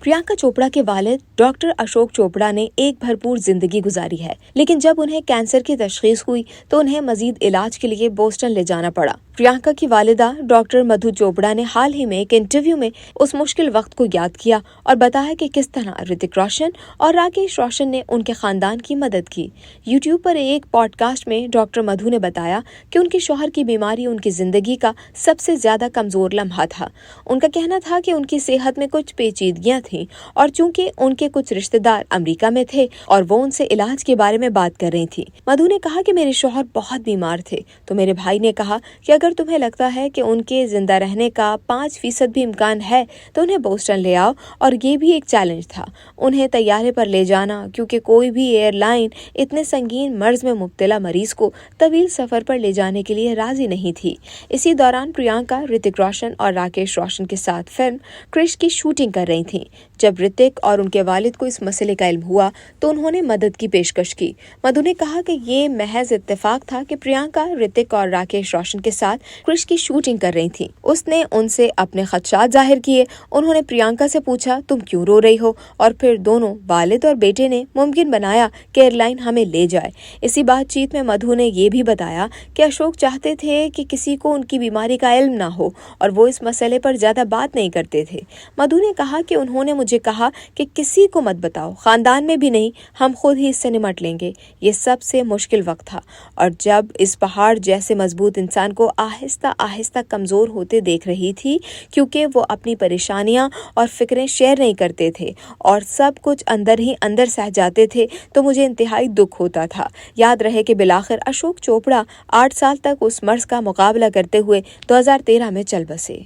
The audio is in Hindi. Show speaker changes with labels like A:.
A: प्रियंका चोपड़ा के वालिद डॉक्टर अशोक चोपड़ा ने एक भरपूर जिंदगी गुजारी है, लेकिन जब उन्हें कैंसर की तशखीस हुई तो उन्हें मजीद इलाज के लिए बोस्टन ले जाना पड़ा। प्रियंका की वालिदा डॉक्टर मधु चोपड़ा ने हाल ही में एक इंटरव्यू में उस मुश्किल वक्त को याद किया और बताया कि किस तरह ऋतिक रोशन और राकेश रोशन ने उनके खानदान की मदद की। यूट्यूब पर एक पॉडकास्ट में डॉक्टर मधु ने बताया कि उनके शौहर की बीमारी उनकी जिंदगी का सबसे ज्यादा कमजोर लम्हा था। उनका कहना था कि उनकी सेहत में कुछ पेचीदगियां थीं और चूंकि उनके कुछ रिश्तेदार अमेरिका में थे और वो उनसे इलाज के बारे में बात कर रही थी। मधु ने कहा कि मेरे शौहर बहुत बीमार थे तो मेरे भाई ने कहा कि अगर तुम्हें लगता है कि उनके जिंदा रहने का 5% भी इम्कान है तो उन्हें बोस्टन ले आओ। और ये भी एक चैलेंज था उन्हें तैयारे पर ले जाना, क्योंकि कोई भी एयरलाइन इतने संगीन मर्ज में मुब्तला मरीज को तवील सफर पर ले जाने के लिए राजी नहीं थी। इसी दौरान प्रियंका ऋतिक रोशन और राकेश रोशन के साथ फिल्म क्रिश की शूटिंग कर रही थी। जब ऋतिक और उनके वालिद को इस मसले का इल्म हुआ तो उन्होंने मदद की पेशकश की। मधु ने कहा कि ये महज इत्तेफाक था कि प्रियंका ऋतिक और राकेश रोशन के साथ क्रिश की शूटिंग कर रही थी। उसने उनसे अपने खदशात जाहिर किए। उन्होंने प्रियंका से पूछा, तुम क्यों रो रही हो? और फिर दोनों वालिद और बेटे ने मुमकिन बनाया कि एयरलाइन हमें ले जाए। इसी बातचीत में मधु ने यह भी बताया कि अशोक चाहते थे कि किसी को उनकी बीमारी का इल्म ना हो और वो इस मसले पर ज्यादा बात नहीं करते थे। मधु ने कहा कि उन्होंने मुझे कहा कि किसी को मत बताओ, खानदान में भी नहीं, हम खुद ही इससे निमट लेंगे। ये सबसे मुश्किल वक्त था और जब इस पहाड़ जैसे मजबूत इंसान को आहिस्ता आहिस्ता कमजोर होते देख रही थी, क्योंकि वो अपनी परेशानियां और फिक्रें शेयर नहीं करते थे और सब कुछ अंदर ही अंदर सह जाते थे, तो मुझे इंतहाई दुख होता था। याद रहे कि बिलाखिर अशोक चोपड़ा 8 साल तक उस मर्ज का मुकाबला करते हुए 2013 में चल बसे।